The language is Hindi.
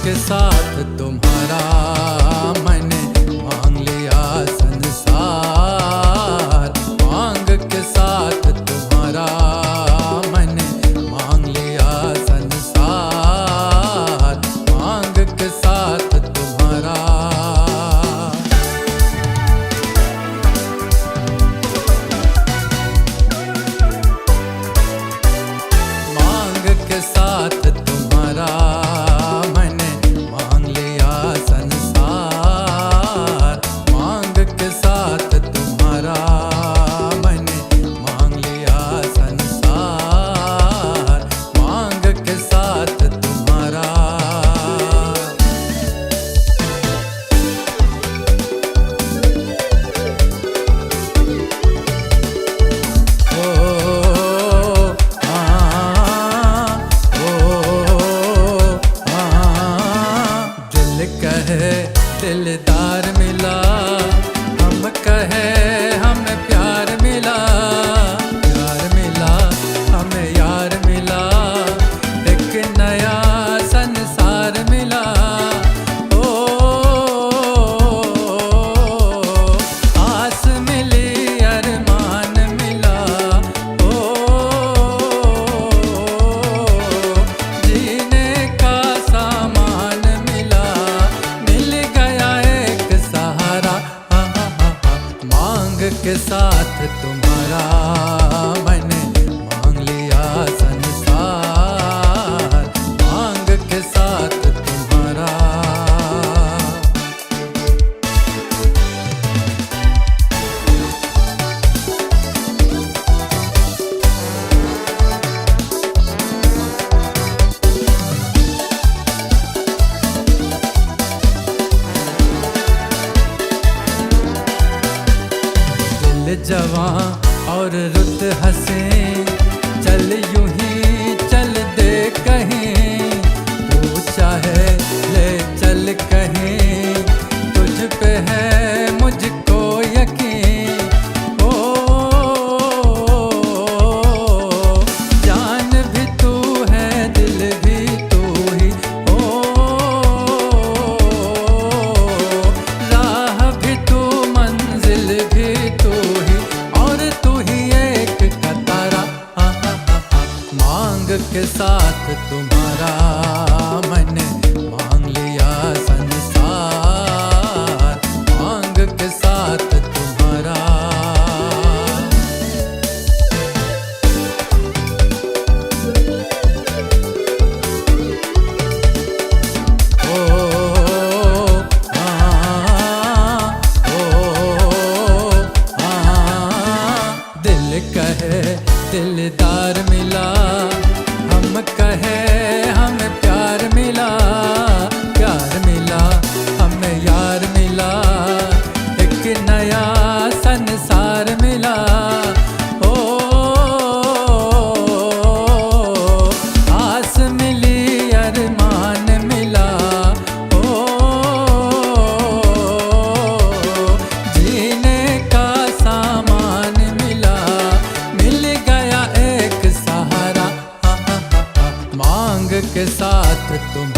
के साथ तुम्हारा मैंने मांग लिया संसार। मांग के साथ तुम्हारा मैंने मांग लिया संसार। मांग के साथ तुम्हारा मांग के साथ तुम्हारा मैंने मांग लिया संसार। मांग के साथ तुम्हारा मैंने मांग लिया संसार। मांग के साथ तुम्हारा कहे दिलदार मिला, हम कहे हमें प्यार मिला। प्यार मिला हमें यार मिला, एक नया संसार मिला। ओ आस मिली अरमान मिला। ओ जीने का सामान मिला। मांग के साथ तुम्हारा मैंने मांग लिया संसार। मांग के साथ तुम्हारा जवां और रुत हंसे, चल यूं ही चल दे कहीं। तू चाहे ले चल कहीं, तुझ पे है मुझको यकीन। ओ जान भी तू है, दिल भी तू ही। ओ राह भी तू, मंजिल भी तू ही, और तू ही एक कतारा। मांग के साथ तुम्हारा मैंने मांग लिया संसार। मांग के साथ तुम्हारा कहे दिलदार मिला, हम कहे हमें प्यार मिला। प्यार मिला हमें यार मिला, एक नया संसार मिला। ओ आस मिली अरमान मिला। ओ जीने का सामान मिला। मिल गया एक सहारा। मांग के साथ तुम